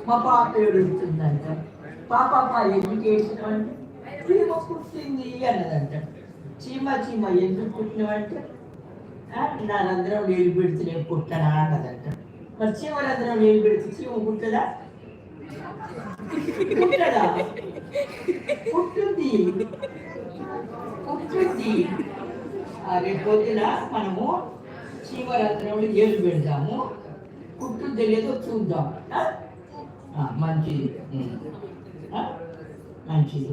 మా పాప ఏడుస్తుందంట. పాప ఎందుకు ఏడ్చినావంటే చీమ పుట్టింది అన్నదంట. చీమ చీమ ఎందుకు పుట్టినవంటే నా రంధ్రం నీళ్ళు పెడితే నేను పుట్టనా అన్నదంట. మరి చీమ రంధ్రం నీళ్ళు పెడితే చీమ పుట్టదా? పుట్టదా? పుట్టుంది పుట్టుంది. రేపు పొద్దున మనము చీమ రంధ్రంలో ఏళ్ళు పెడతాము, పుట్టుందో లేదో చూద్దాం. మంచిది మంచిది.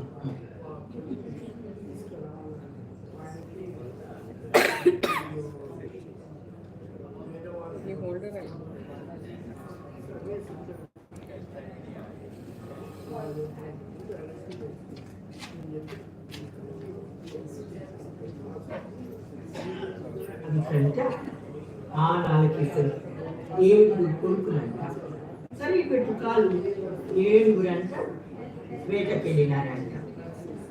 ఆనాలకిస్తారు 7 కొడుకులంట. సరి పెట్టు కాలు 7 అంట వేటకు వెళ్ళినారంట.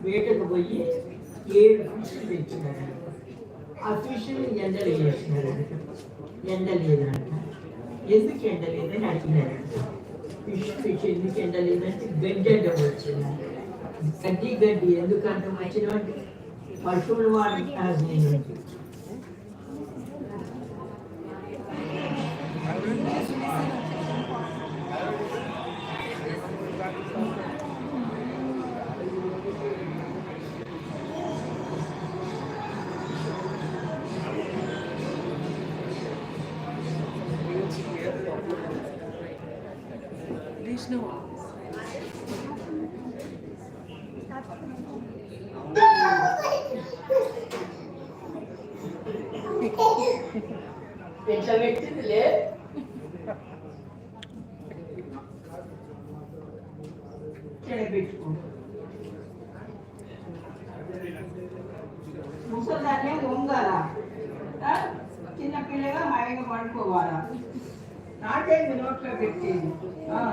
వేటకు పోయి 7 ఫిష్లు తెచ్చినారంట. ఆ ఫిష్లు ఎండలు వేసినారంట. ఎండ లేదంట. ఎందుకు ఎండ లేదని అడిగినారంట. ఫిష్ ఎందుకు ఎండ లేదంటే గడ్డి అడ్డం వచ్చిందంట. గడ్డి ఎందుకు అడ్డం వచ్చినవంటే పశువులు వాడుతున్నారు. నేను ఎట్లా పెట్టిందిలే. పెట్టుకో ముసదాన్నే వంగాలా, చిన్నపిల్లగా హాయిగా పడుకోవాలా. నాకేంది నోట్లో పెట్టేది.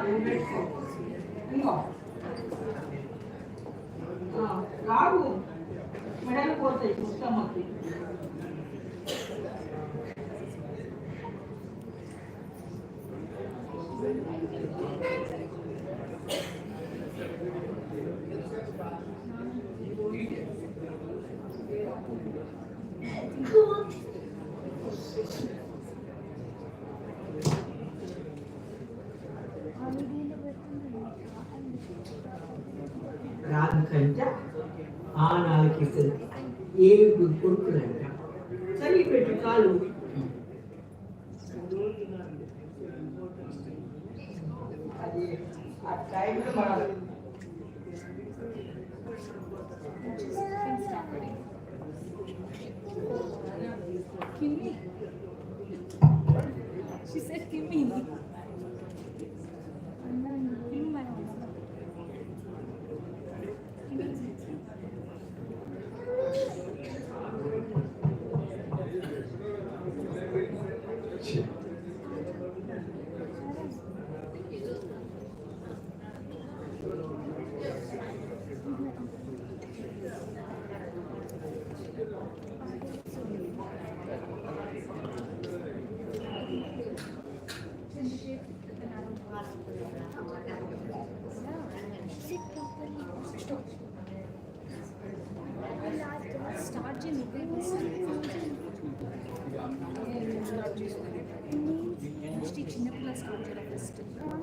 నువ్వు పెట్టుకో. ఇంకో రాదు మెడలు పోతాయి పుస్తమ్మకి. రాదుకంట ఆనాలకిస్తారు 7 కొడుకులంట. సరి పెట్టు కాలు. అది ఆ టైంలో మనం She said, "Give me."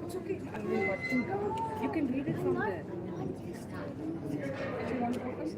It's okay. I will watch it. You can read it from there. If you want to focus.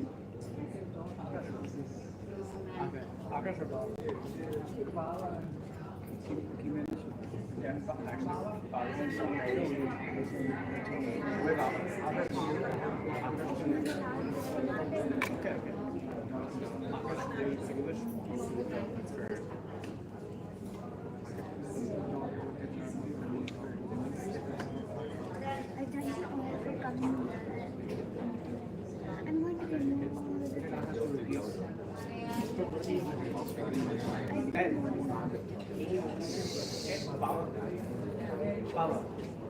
Power.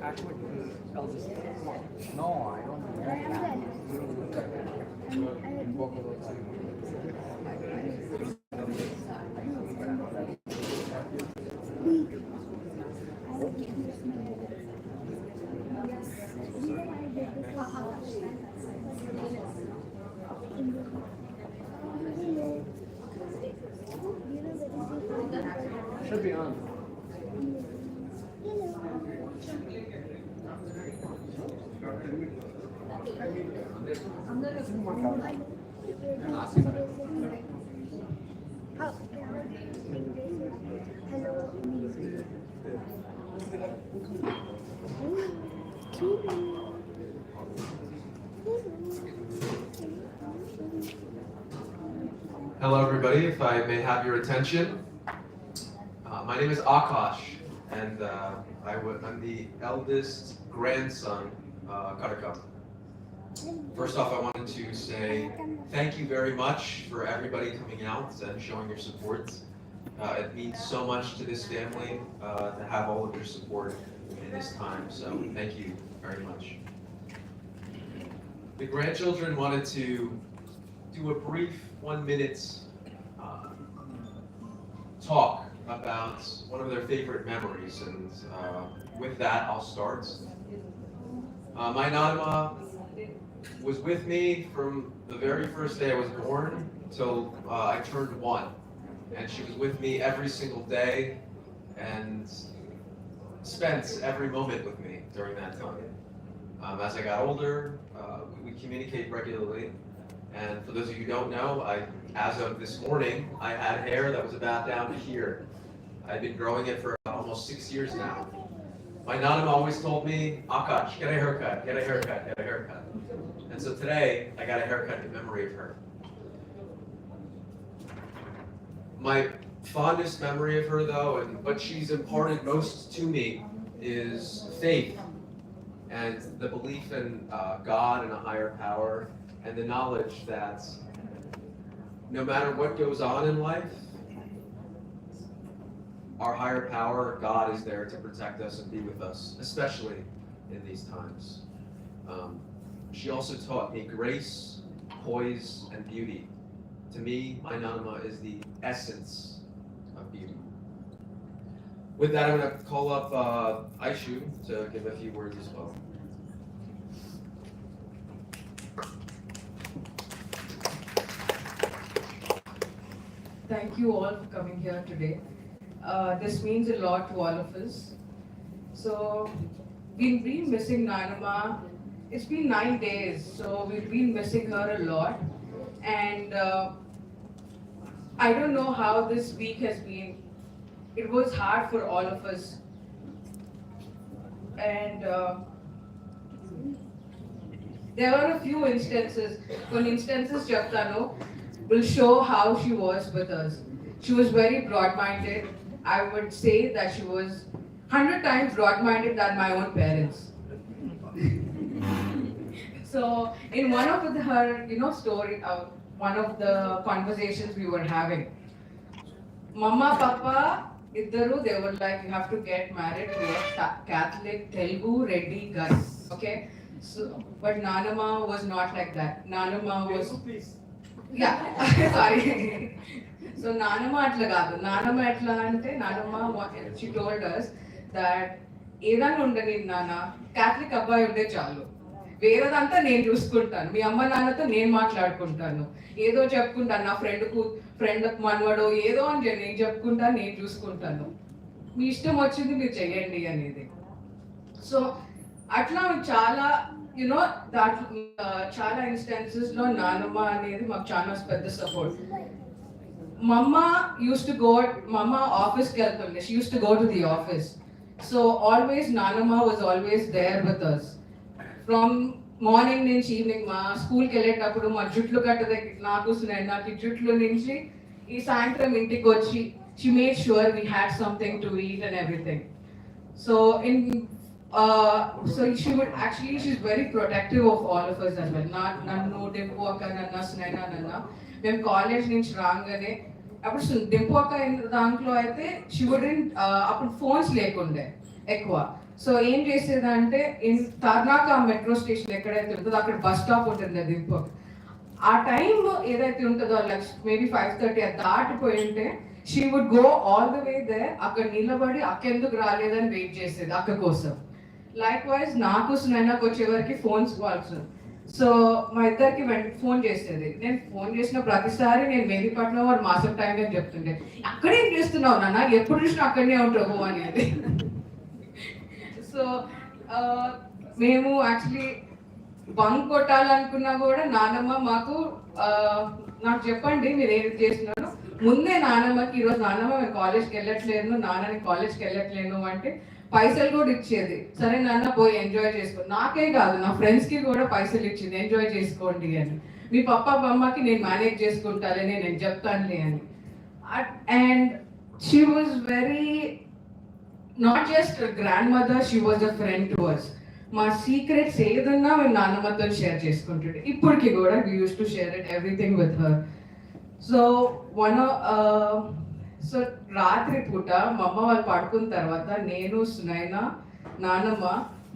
Actually, eldest. No, I don't know. Hello everybody, if I may have your attention. My name is Akash, and I'm the eldest grandson, Karakam. First off, I wanted to say thank you very much for everybody coming out and showing your support. It means so much to this family to have all of your support in this time, so thank you very much. The grandchildren wanted to do a brief 1 minute talk about one of their favorite memories, and with that I'll start. My Nanama was with me from the very first day I was born till I turned 1, and she was with me every single day and spent every moment with me during that time. As I got older, we communicate regularly. And for those of you who don't know, as of this morning, I had hair that was about down to here. I've been growing it for almost 6 years now. My Nanama always told me, Akash, get a haircut, get a haircut, get a haircut. And so today, I got a haircut in memory of her. My fondest memory of her, though, and what she's imparted most to me, is faith and the belief in God and a higher power, and the knowledge that no matter what goes on in life, our higher power, God, is there to protect us and be with us, especially in these times. She also taught me grace, poise, and beauty. To me, my Nanama is the essence of beauty. With that, I'm going to call up Aishu to give a few words as well. Thank you all for coming here today. This means a lot to all of us. So, we've been missing Nanama. It's been 9 days, so we've been missing her a lot. And I don't know how this week has been. It was hard for all of us. And there were a few instances. One instances, Japtano will show how she was with us. She was very broad-minded. I would say that she was 100 times broad-minded than my own parents. So in one of her, story, one of the conversations we were having, Mama, Papa, Iddaru, they were like, you have to get married to a Catholic Telugu Reddy guy. Okay? So, but Nanama was not like that. Nanama was... Yeah, sorry. So Nanama atla gaadu. Nanama etla ante Nanama, she told us that ఏదైనా ఉండని నాన్న Catholic అబ్బాయి ఉంటే చాలు, వేరేదంతా నేను చూసుకుంటాను, మీ అమ్మ నాన్నతో నేను మాట్లాడుకుంటాను, ఏదో చెప్పుకుంటాను, నా ఫ్రెండ్ మనవడో ఏదో అని నేను చెప్పుకుంటాను, నేను చూసుకుంటాను, మీ ఇష్టం వచ్చింది మీరు చెయ్యండి అనేది. సో అట్లా చాలా చాలా ఇన్స్టెన్సెస్ లో నానమ్మ అనేది మాకు చాలా పెద్ద సపోర్ట్. మమ్మ ఆఫీస్కి వెళ్తుండే, she used to go to the office. So always నానమ్మ was always there with us from morning నుంచి ఈవినింగ్. మా స్కూల్కి వెళ్ళేటప్పుడు మా జుట్లు నాకు ఈ జుట్లు నుంచి ఈ సాయంత్రం ఇంటికి వచ్చి she made sure we had something to eat and everything. So so she would actually, she's very protective of all of us as well. Nannu Dimpu akka nanna Sunaina nanna mem college nunchi raangane appudu Dimpu akka daantlo aithe she wouldn't appudu phones lekunde ekkuva. So em chesedante in Tarnaka metro station ekkadaithe untundo akkada bus stop untundi Dimpu. ఆ time ఏదైతే ఉంటుందో like maybe 5:30 దాటిపోయింటే she would go all the way there, అక్కడ నిలబడి అక్క ఎందుకు రాలేదని wait చేసేది అక్క కోసం. లైక్ వైజ్ నాకు సునైనాకు వచ్చేవరకు ఫోన్స్ కాల్స్. సో మా ఇద్దరికి ఫోన్ చేసేది. నేను ఫోన్ చేసిన ప్రతిసారి నేను మెహదీపట్నం వారు మాసం టైం అని చెప్తుండే, అక్కడేం చేస్తున్నావు నాన్న, ఎప్పుడు చూసినా అక్కడనే ఉంటావు అనేది. సో మేము యాక్చువల్లీ బంక్ కొట్టాలనుకున్నా కూడా నానమ్మ మాకు నాకు చెప్పండి మీరు ఏం చేస్తున్నారు, ముందే నానమ్మకి ఈరోజు నానమ్మ నేను కాలేజ్కి వెళ్ళట్లేను, నాన్నని కాలేజ్కి వెళ్ళట్లేను అంటే పైసలు కూడా ఇచ్చేది. సరే నాన్న పోయి ఎంజాయ్ చేసుకో, నాకే కాదు నా ఫ్రెండ్స్కి కూడా పైసలు ఇచ్చింది ఎంజాయ్ చేసుకోండి అని. మీ పప్ప బొమ్మకి నేను మేనేజ్ చేసుకుంటానే, నేను చెప్తానులే అని. And she was very not just grand mother, she was a friend to us. మా సీక్రెట్స్ ఏదన్నా మేము నాన్నమ్మతో షేర్ చేసుకుంటుండే, ఇప్పటికి కూడా we use to share it everything with her. So so రాత్రి పూట మా అమ్మ వాళ్ళు పడుకున్న తర్వాత నేను సునైనా నాన్నమ్మ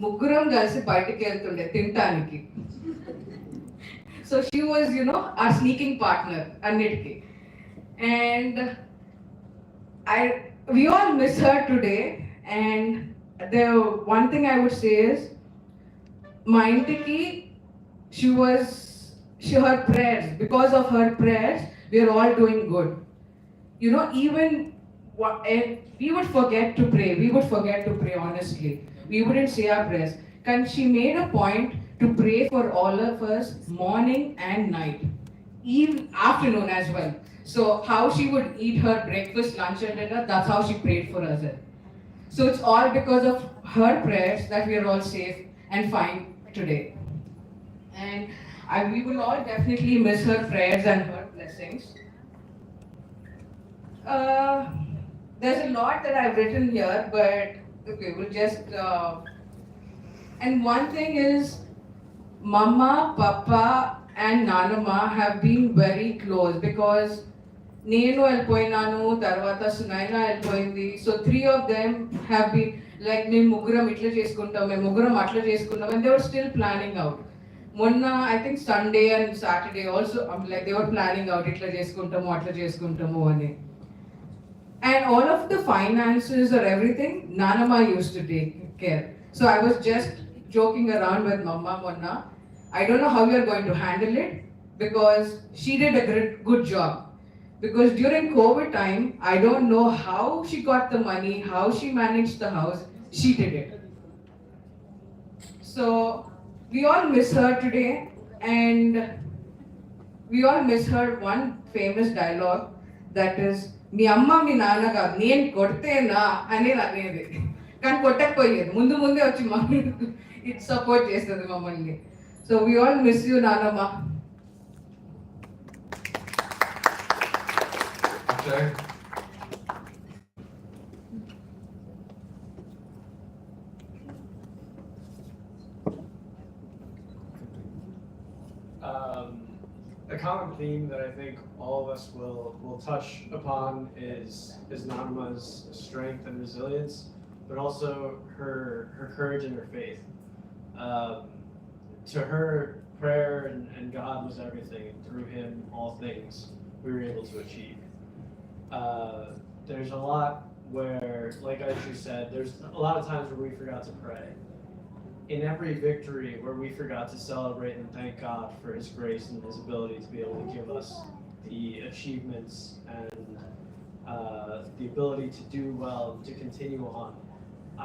ముగ్గురం కలిసి బయటికి వెళ్తుండే తినటానికి. So she was our sneaking partner అన్నిటికీ. And we all miss her today. And the one thing I would say is, మా ఇంటికి her prayers, because of her prayers we are all doing good. Even we would forget to pray honestly. We wouldn't say our prayers. And she made a point to pray for all of us morning and night, even afternoon as well. So how she would eat her breakfast, lunch and dinner, that's how she prayed for us. So it's all because of her prayers that we are all safe and fine today. And we will all definitely miss her prayers and her blessings. There's a lot that I've written here, but okay, we'll just and one thing is, Mama, Papa and Nanama have been very close, because నేను వెళ్ళిపోయినాను, తర్వాత సునైనా వెళ్ళిపోయింది. So 3 of them have been like, మేము ముగ్గురం ఇట్లా చేసుకుంటాం, మేము ముగ్గురం అట్లా చేసుకుంటాం, and they were still planning out. మొన్న I think Sunday and Saturday also like they were planning out ఇట్లా చేసుకుంటాము అట్లా చేసుకుంటాము అని. And all of the finances or everything, Nanama used to take care. So I was just joking around with Mama Monna. I don't know how you are going to handle it, because she did a good job. Because during COVID time, I don't know how she got the money, how she managed the house. She did it. So we all miss her today, and we all miss her one famous dialogue, that is, మీ అమ్మ మీ నాన్నగా నేను కొడితేనా అనేది అనేది, కానీ కొట్టకపోయేది, ముందే వచ్చి మమ్మల్ని it support చేస్తుంది మమ్మల్ని. So we all miss you నాన్నమ్మ. A common theme that I think all of us will touch upon is Nanama's strength and resilience, but also her courage and her faith. To her, prayer and God was everything, and through Him all things we were able to achieve. There's a lot where, like Aishu said, there's a lot of times where we forgot to pray. In every victory where we forgot to celebrate and thank God for His grace and His ability to be able to give us the achievements and the ability to do well, to continue on.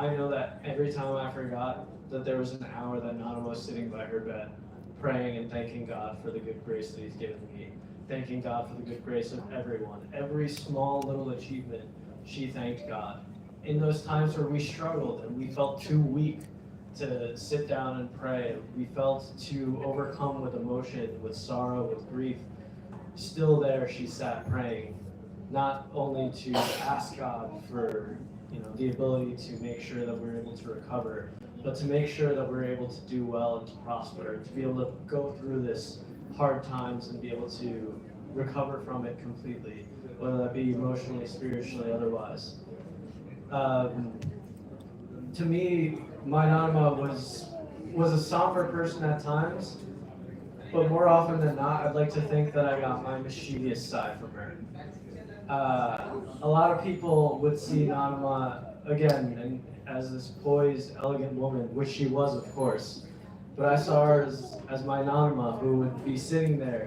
I know that every time I forgot, that there was an hour that Nana was sitting by her bed, praying and thanking God for the good grace that He's given me, thanking God for the good grace of everyone. Every small little achievement, she thanked God. In those times where we struggled and we felt too weak to sit down and pray, we felt too overcome with emotion, with sorrow, with grief, still there she sat praying, not only to ask God for the ability to make sure that we're able to recover, but to make sure that we're able to do well and to prosper, to be able to go through this hard times and be able to recover from it completely, whether that be emotionally, spiritually, otherwise. To me, my Nanama was a somber person at times, but more often than not, I'd like to think that I got my mischievous side from her. A lot of people would see Nanama again as this poised, elegant woman, which she was, of course. But I saw her as my Nanama, who would be sitting there,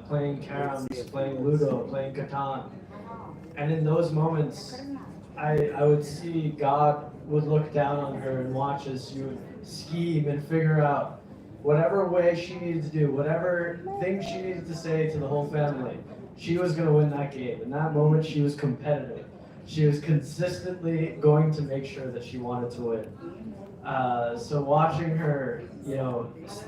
playing caroms, playing Ludo, playing Catan. And in those moments, I would see God would look down on her and watch as she would scheme and figure out whatever way she needed to do, whatever thing she needed to say to the whole family, she was going to win that game. In that moment, she was competitive. She was consistently going to make sure that she wanted to win. So watching her,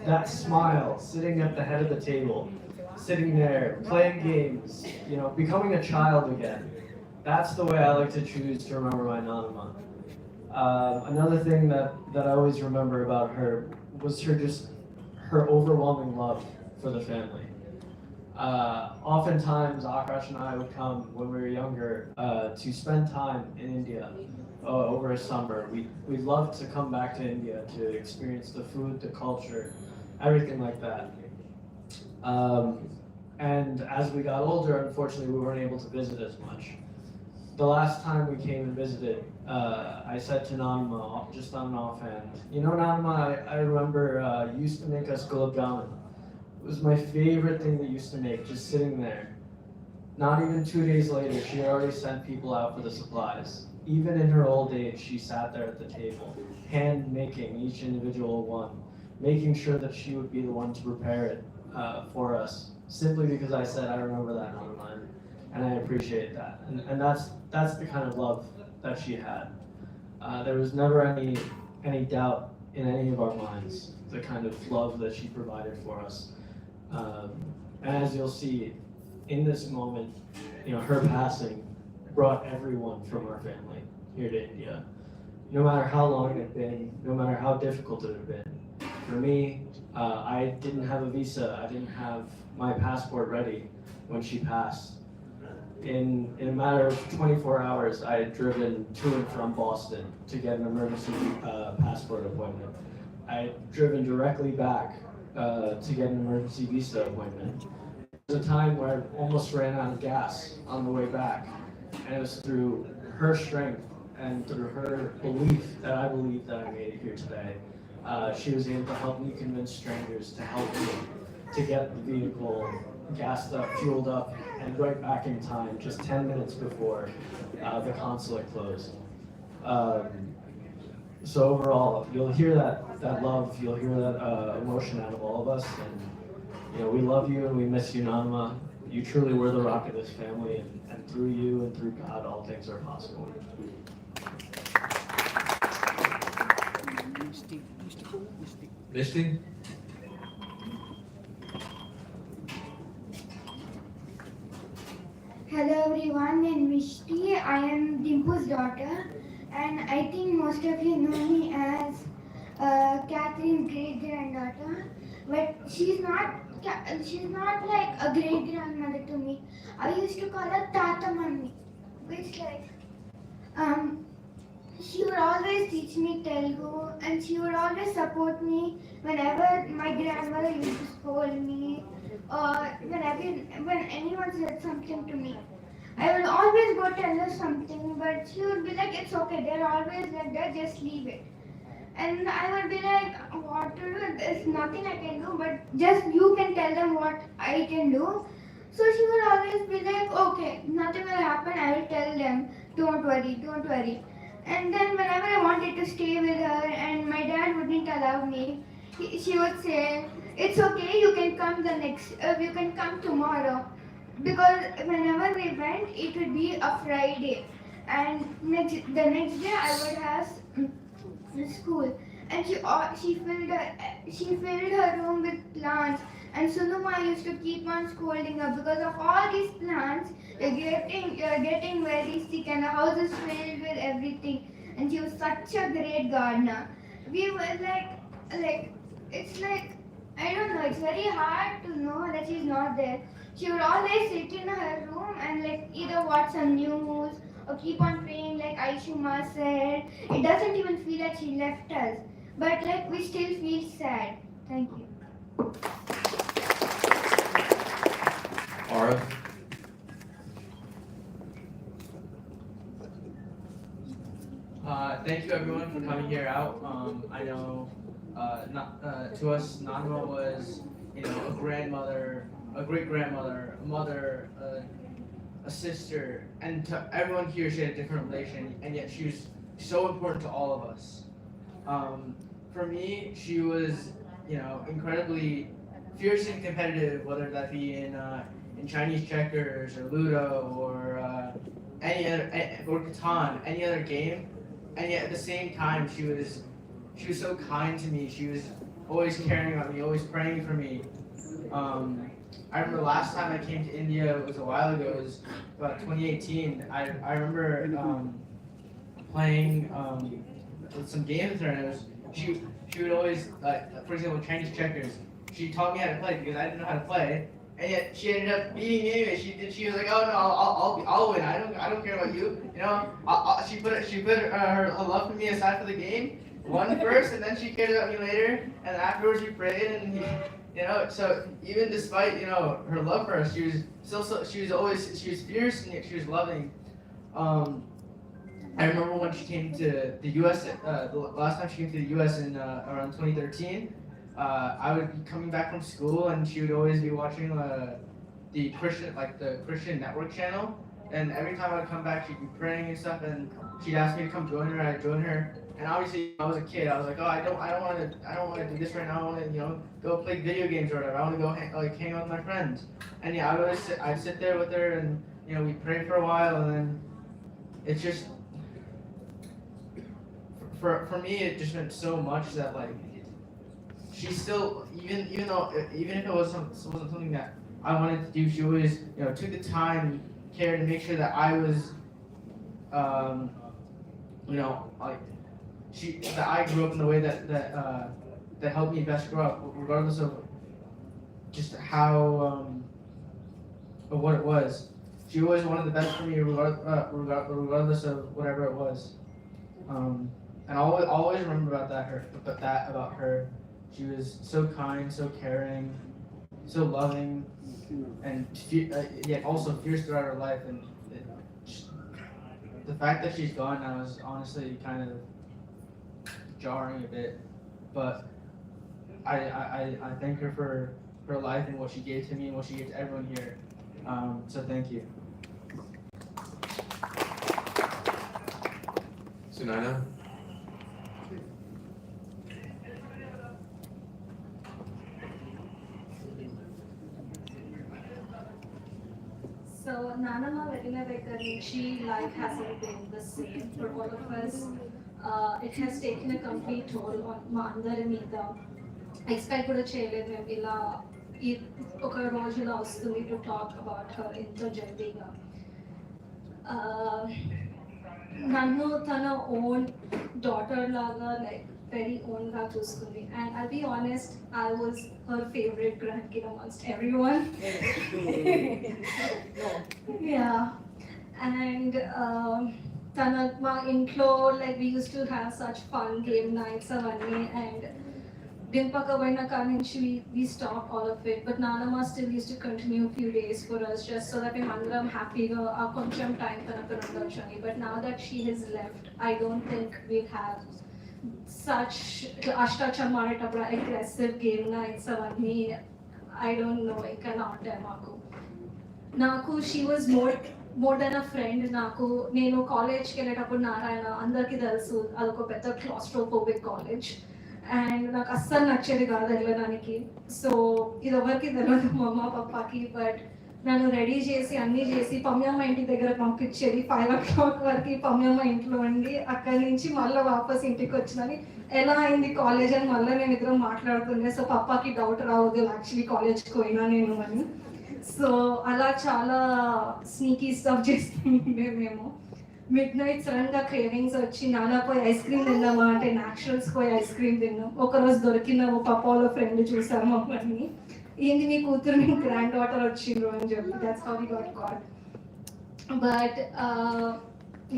that smile, sitting at the head of the table, sitting there, playing games, becoming a child again. That's the way I like to choose to remember my Nanama. Another thing that I always remember about her was her overwhelming love for the family. Oftentimes, Akash and I would come when we were younger to spend time in India over a summer. We'd love to come back to India to experience the food, the culture, everything like that. And as we got older, unfortunately, we weren't able to visit as much. The last time we came and visited, I said to Nanma, just on an offhand, Nanma, I remember you used to make us gulab jamun. It was my favorite thing that you used to make, just sitting there. Not even 2 days later, she already sent people out for the supplies. Even in her old age, she sat there at the table, hand making each individual one, making sure that she would be the one to prepare it for us, simply because I said I remember that online, and I appreciate that. And that's the kind of love that she had. There was never any doubt in any of our minds the kind of love that she provided for us. And as you'll see, in this moment, her passing brought everyone from our family here to India. No matter how long it had been, no matter how difficult it had been. For me, I didn't have a visa, I didn't have my passport ready when she passed. In a matter of 24 hours, I had driven to and from Boston to get an emergency passport appointment. I had driven directly back to get an emergency visa appointment. There was a time where I almost ran out of gas on the way back, and it was through her strength and through her belief that I believe that I made it here today. She was able to help me convince strangers to help me to get the vehicle gassed up, fueled up, and right back in time, just 10 minutes before the consulate closed. So overall, you'll hear that love, you'll hear that emotion out of all of us, and we love you and we miss you, Nanma. You truly were the rock of this family, and through you and through God, all things are possible. Mishti? Hello everyone, I'm Mishti. I am Dimpu's daughter, and I think most of you know me as Catherine's great granddaughter. But she's not like a great grandmother to me. I used to call her Tata Mummy, which she would always teach me Telugu, and she would always support me whenever my grandmother used to scold me, or when anyone said something to me. I would always go tell her something, but she would be like, it's okay, they're always like that, just leave it. And I would be like, what to do? There's nothing I can do, but just you can tell them what I can do. So she would always be like, okay, nothing will happen, I will tell them, don't worry. And then whenever I wanted to stay with her and my dad wouldn't allow me, she would say, it's okay, you can come tomorrow. Because whenever we went, it would be a Friday. And the next day I would have school. And she filled her room with plants. And Sunuma used to keep on scolding her because of all these plants. You're getting very sick, and the house is filled with everything. And she was such a great gardener. We were like it's like, I don't know, it's very hard to know that she's not there. She would always sit in her room and either watch some news or keep on praying like Aishuma said. It doesn't even feel like she left us, but we still feel sad. Thank you. Aura? Thank you everyone for coming here out. I know to us, Nanma was, a grandmother, a great grandmother, a mother, a sister, and to everyone here she had a different relation, and yet she was so important to all of us. For me, she was incredibly fierce and competitive, whether that be in Chinese checkers or Ludo or or Catan, any other game. And yet at the same time, she was so kind to me. She was always caring about me, always praying for me. I remember last time I came to India, it was a while ago, it was about 2018. I remember playing some games with her, and she would always, for example, Chinese checkers. She taught me how to play because I didn't know how to play, and yet she ended up beating me anyway. She was like, oh no, I'll win. I don't care about you. She put her love for me aside for the game. Won first, and then she cared about me later, and afterwards we prayed, and so even despite her love for us, she was fierce and yet she was loving. I remember when she came to the U.S. The last time she came to the U.S. in around 2013. I would be coming back from school, and she would always be watching the Christian Network channel. And every time I'd come back, she'd be praying and stuff, and she'd ask me to come join her. I'd join her, and obviously I was a kid. I was like, oh, I don't want to do this right now. I want to go play video games or whatever. I want to go hang out with my friends. And yeah, I'd sit there with her, and we'd pray for a while, and then it's just for me it just meant so much that she still, even if it wasn't something that I wanted to do, she always took the time, cared to make sure that I was that I grew up in the way that helped me best grow up, regardless of just how of what it was. She always wanted the best for me, regardless of whatever it was. And I'll always remember about her. She was so kind, so caring, so loving, and yet also fierce throughout her life. And the fact that she's gone now is honestly kind of jarring a bit. But I thank her for her life and what she gave to me and what she gave to everyone here. So thank you. Sunaina? So Nanama Vetinavekarichi life hasn't been the same for all of us. It has taken a complete toll on Mandari Mida. Expect kuda cheyaledu mem ila oka roju ila vastundi to talk about her into jaldiga. Nannu tana own daughter laga very own ga chustundi, and I'll be honest, I was her favorite grandkid amongst everyone. Yeah, and tana ma intlo we used to have such fun game nights avanni, and Dimpaka Vaina Kaninchi, we stopped all of it, but Nanama still used to continue a few days for us just so that we mandram happy koncham time tanaka. But now that she has left, I don't think we'll have such Ashtachamarita aggressive game nights avanni. I don't know, I cannot tell Naku, she was more than a friend. Nenu college ki velletappudu Narayana andarki telusu adoko pedda claustrophobic college. And నాకు అస్సలు నచ్చేది కాదు వెళ్ళడానికి. So ఇది ఎవరికి తెలియదు మా అమ్మ పప్పాకి, బట్ నన్ను రెడీ చేసి అన్నీ చేసి పమ్యమ్మ ఇంటి దగ్గర పంపించేది. 5 o'clock వరకు పమ్యమ్మ ఇంట్లో ఉండి అక్కడి నుంచి మళ్ళీ వాపస్ ఇంటికి వచ్చినది. ఎలా అయింది కాలేజ్ అని మళ్ళీ నేను ఇద్దరం మాట్లాడుతుండే. సో పప్పాకి డౌట్ రావద్దు యాక్చువల్లీ కాలేజ్కి పోయినా నేను అని. సో అలా చాలా స్నీకీ స్టఫ్ చేస్తుండే మేము. మిడ్ నైట్ సడన్ గా క్రేవింగ్స్ వచ్చి నాన్న పోయి ఐస్ క్రీమ్ తిందామా అంటే న్యాచురల్స్ పోయి ఐస్ క్రీమ్ తిన్నాం. ఒకరోజు దొరికిన పప్పాలో ఫ్రెండ్ చూసాము మమ్మల్ని, ఏంది మీ కూతురు మీ గ్రాండ్ డాటర్ వచ్చిండ్రు అని చెప్పి. That's how we got caught. But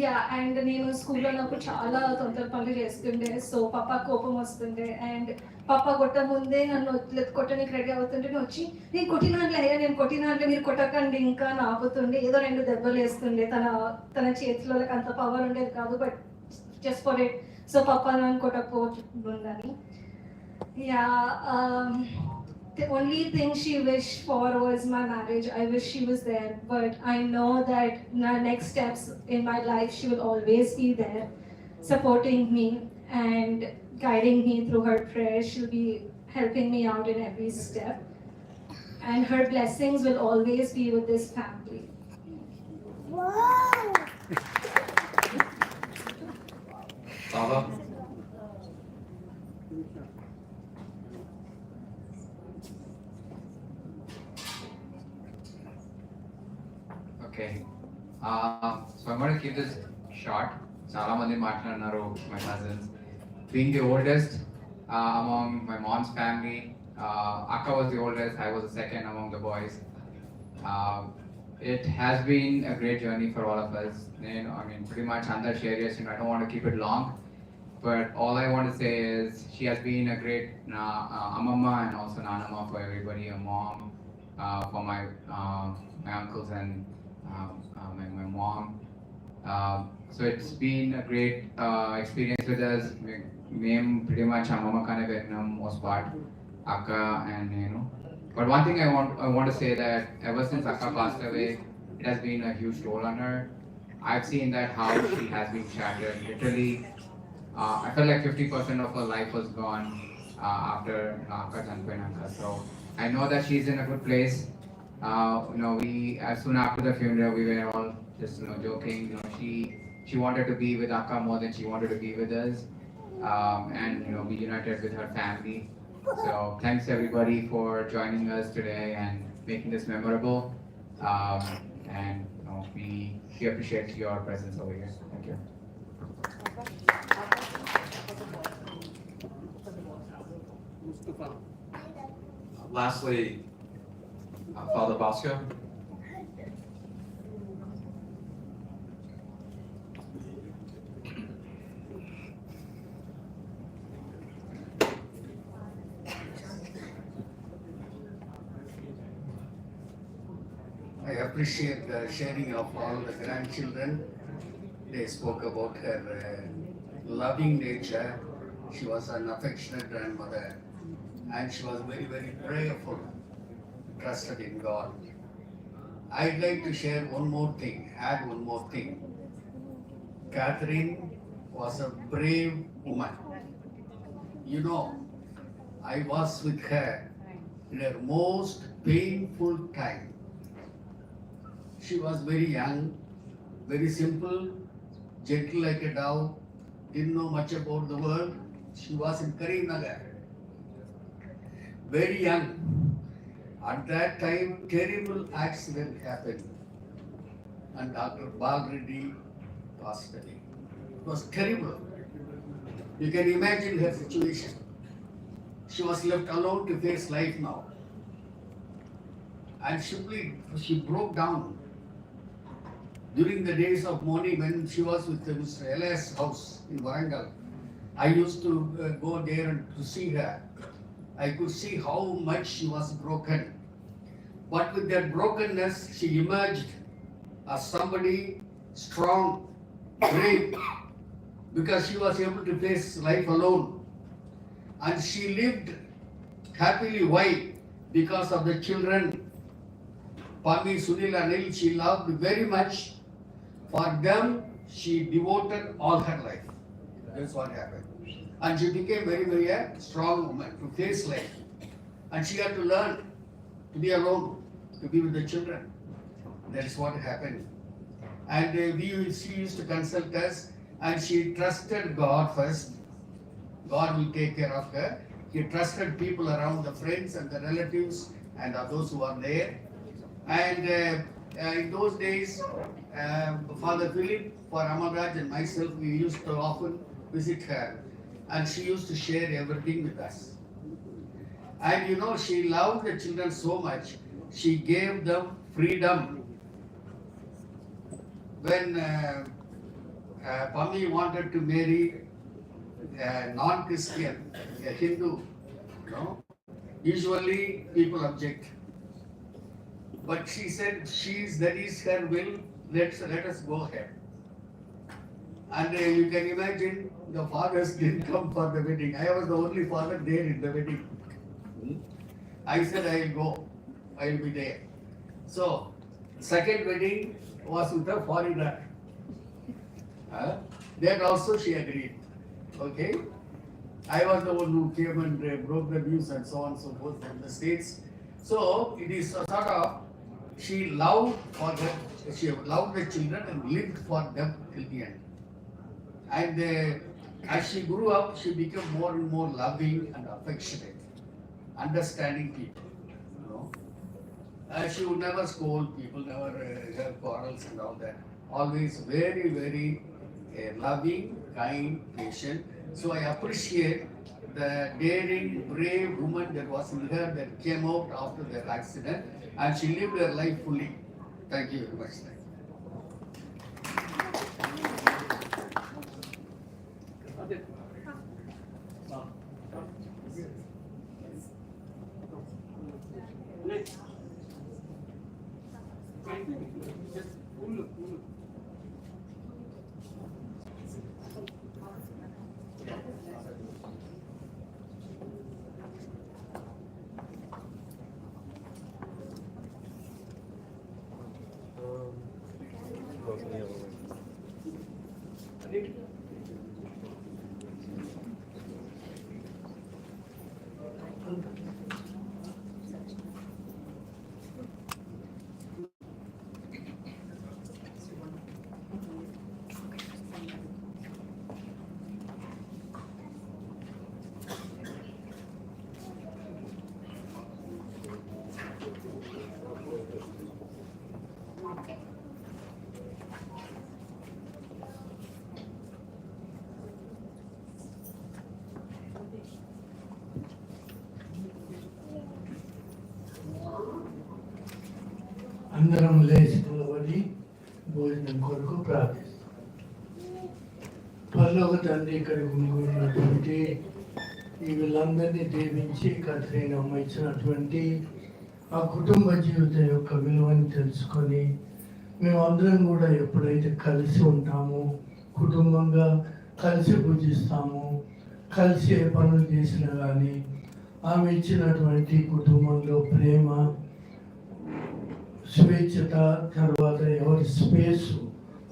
yeah, and నేను స్కూల్లో ఉన్నప్పుడు చాలా తొందర పనులు చేస్తుండే. సో పప్పా కోపం వస్తుండే, అండ్ పప్పా కొట్ట ముందే నన్ను కొట్టడానికి రెడీ అవుతుంటే వచ్చి నేను కొట్టినాట్లే అయ్యా, నేను కొట్టినాట్లే, మీరు కొట్టకండి ఇంకా ఆపుతుండే. ఏదో 2 దెబ్బలు వేస్తుండే. తన చేతిలో అంత పవర్ ఉండేది కాదు, but just for it. So పప్పా నన్ను కొట్టకపోతుందని. Yeah, the only thing she wished for was my marriage. I wish she was there, but I know that in our next steps in my life, she will always be there, supporting me and guiding me through her prayers. She'll be helping me out in every step. And her blessings will always be with this family. Baba? Okay. So I'm going to keep this short. చాలా మంది మాట్లాడినారు, my cousins. Being the oldest among my mom's family, Akka was the oldest, I was the second among the boys. It has been a great journey for all of us. You know, I mean, pretty much under share I don't want to keep it long, but all I want to say is she has been a great amama and also nanama for everybody, a mom for my uncles and my mom. So it's been a great experience with us. మేము pretty much amama kind of Vietnam most part, Akka, and you know. But one thing I want to say that ever since Akka passed away, it has been a huge toll on her. I've seen that how she has been shattered. Literally, I felt like 50% of her life was gone after Akka Chanpan Akka. So I know that she's in a good place. You know, we as soon after the funeral, we were all just joking. You know, she wanted to be with Akka more than she wanted to be with us, and you know, be united with her family. So thanks everybody for joining us today and making this memorable. And you know, we appreciate your presence over here. Thank you. Lastly, Father Bosco. I appreciate the sharing of all the grandchildren. They spoke about her loving nature. She was an affectionate grandmother and she was very, very prayerful, trusted in God. I'd like to share one more thing, add one more thing. Catherine was a brave woman. You know, I was with her in her most painful time. She was very young, very simple, gentle like a dove, didn't know much about the world. She was in Karimnagar. Very young. At that time, terrible accident happened. And Dr. Bagreddy passed away. It was terrible. You can imagine her situation. She was left alone to face life now. And she broke down. During the days of mourning, when she was with Mr. Elias' house in Warangal, I used to go there and to see her. I could see how much she was broken. But with that brokenness, she emerged as somebody strong, brave, because she was able to face life alone. And she lived happily. Why? Because of the children. Pami, Sunil, Anil, she loved very much. For them, she devoted all her life. That's what happened. And she became very, very a strong woman to face life. And she had to learn to be alone, to be with the children. That's what happened. And she used to consult us, and she trusted God first. God will take care of her. She trusted people around, the friends and the relatives and those who are there. And in those days, Father Philip, for Amarraj and myself, we used to often visit her. And she used to share everything with us. And you know, she loved the children so much, she gave them freedom. When Pami wanted to marry a non-Christian, a Hindu, you know, usually people object. But she said, that is her will, let us go ahead. And you can imagine the fathers didn't come for the wedding. I was the only father there in the wedding. I said, I will go, I will be there. So, second wedding was with a foreigner. That also she agreed. Okay? I was the one who came and broke the news and so on and so forth from the States. So it is a sort of, she loved for them, she loved the children and lived for them till the end. And as she grew up, she became more and more loving and affectionate, understanding people. You know, she would never scold people, never have quarrels and all that. Always very, very loving, kind, patient. So I appreciate the daring, brave woman that was in her that came out after that accident, and she lived her life fully. Thank you very much. అందరం లేచి నిలబడి భోజనం కొరకు ప్రార్థిస్తాం. పరలోక తండ్రి ఇక్కడికి ఉన్నటువంటి ఈ వీళ్ళందరినీ దీవించి కత్రీన అమ్మ ఇచ్చినటువంటి ఆ కుటుంబ జీవితం యొక్క విలువని తెలుసుకొని మేమందరం కూడా ఎప్పుడైతే కలిసి ఉంటామో, కుటుంబంగా కలిసి పూజిస్తామో, కలిసి ఏ పనులు చేసినా కానీ ఆమె ఇచ్చినటువంటి కుటుంబంలో ప్రేమ, స్వేచ్ఛత, తర్వాత ఎవరి స్పేసు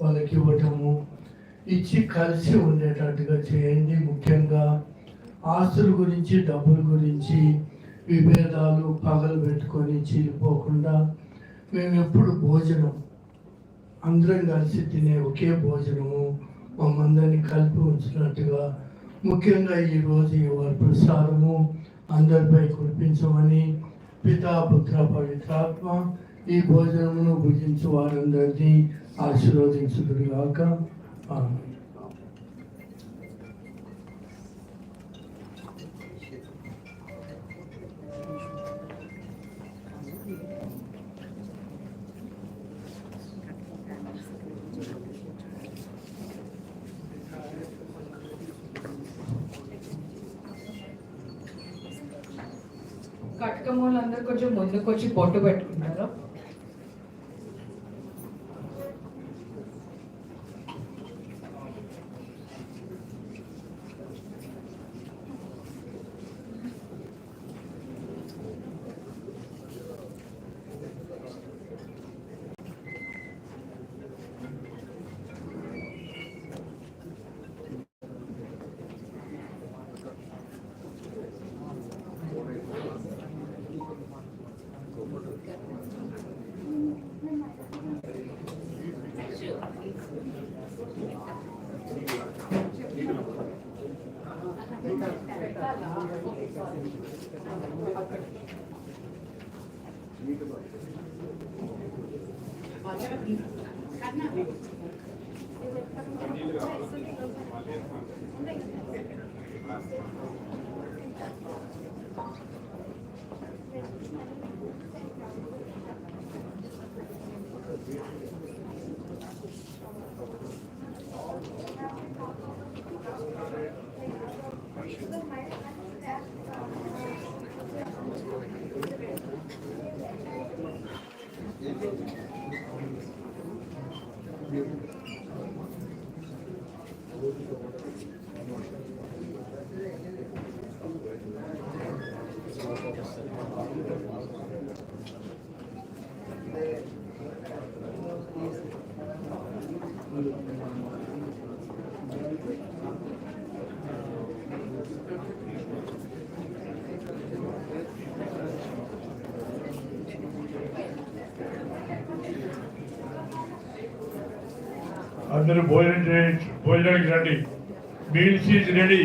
వాళ్ళకి ఇవ్వటము ఇచ్చి కలిసి ఉండేటట్టుగా చేయండి. ముఖ్యంగా ఆస్తుల గురించి, డబ్బుల గురించి విభేదాలు పగలు పెట్టుకొని చీలిపోకుండా మేము ఎప్పుడు భోజనం అందరం కలిసి తినే ఒకే భోజనము మమ్మందరినీ కలిపి ఉంచినట్టుగా, ముఖ్యంగా ఈరోజు ఈ ప్రసాదము అందరిపై కురిపించమని పితా, పుత్ర, పవిత్రాత్మ ఈ భోజనమును భుజించు వారందరినీ ఆశీర్వదించుదురుగాక. ఆమేన్. కటకమూలందరూ కొంచెం ముందుకు వచ్చి పొట్టు పెట్టుకుంటారు. అందరూ భోజనానికి రండి. Meals is ready.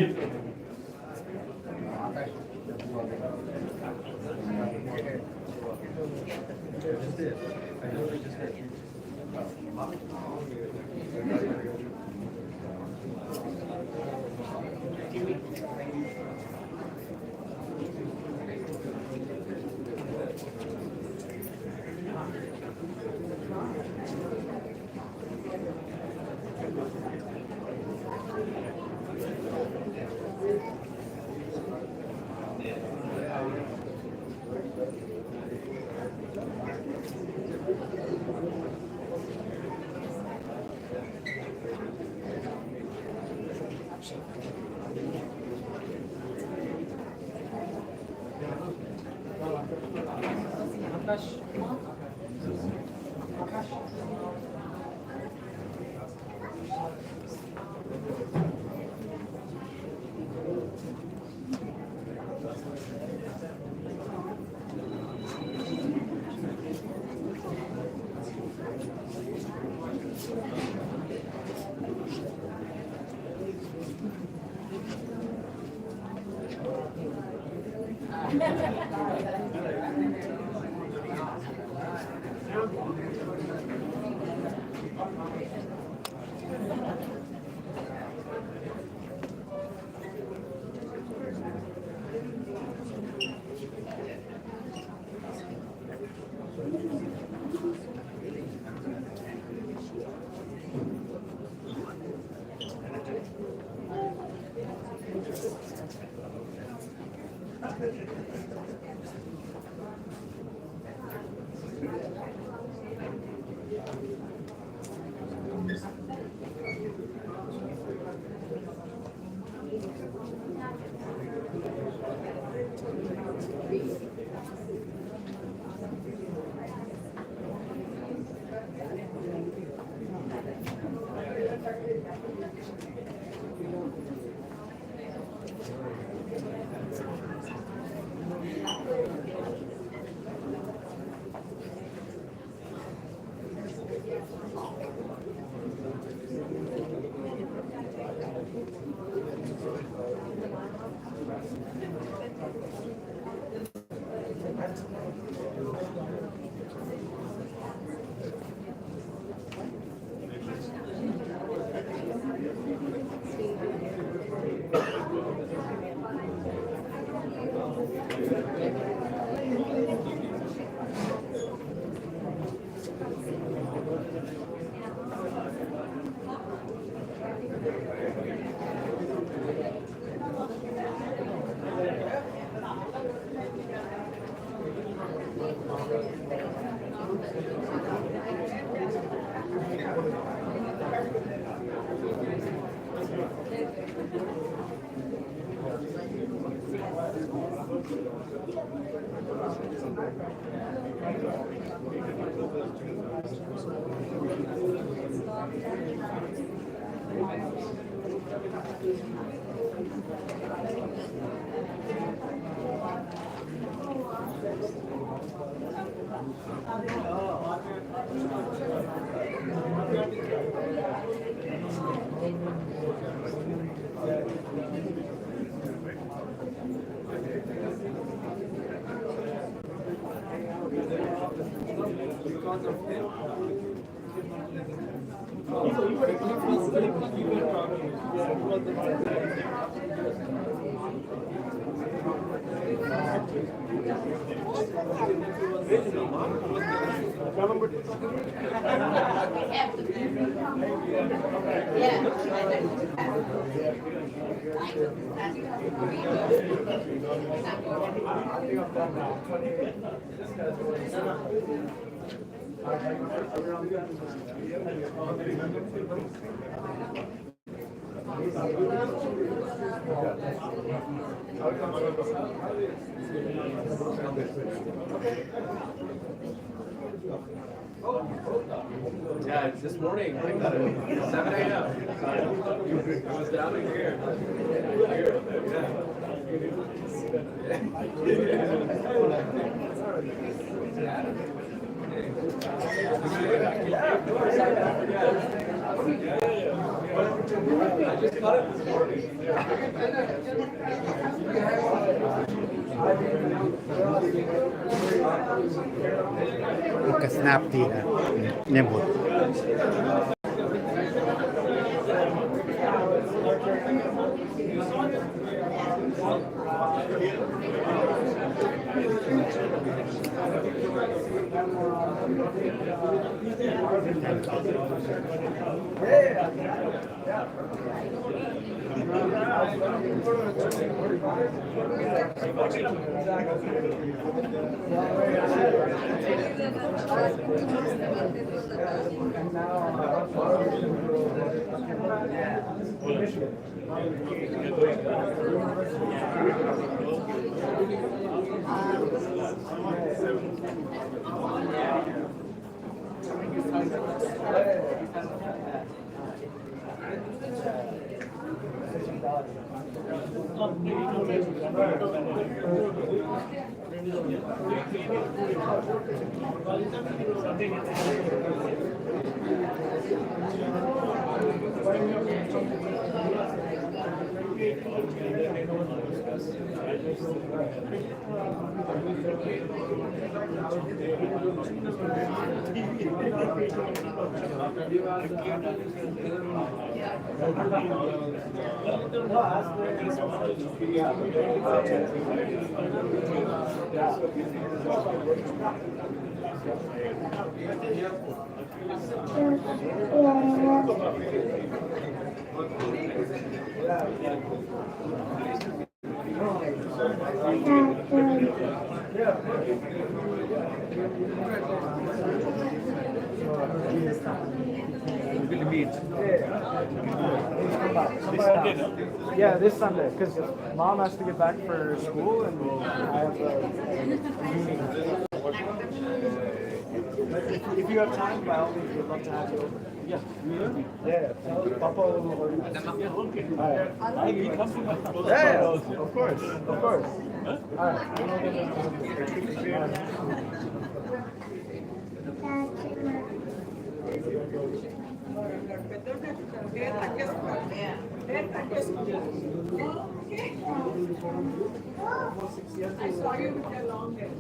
Yeah, this morning, I got it, 7 a.m. I was down in here. Yeah. ఒక స్నాప్ తీరా నేను పోతా. Yeah, this Sunday, because mom has to get back for school and I have a meeting. If you have time, by all means, we'd love to have you over. Yeah. Yeah. Papa will. Yeah, of course. Of course. All I saw you with your long hair.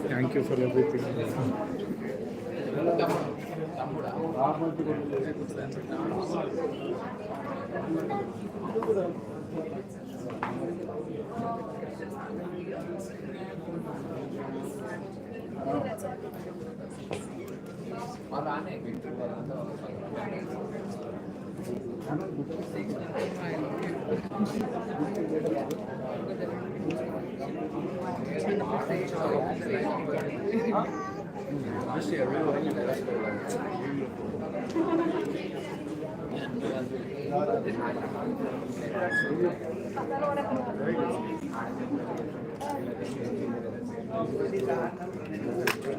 Thank you for everything.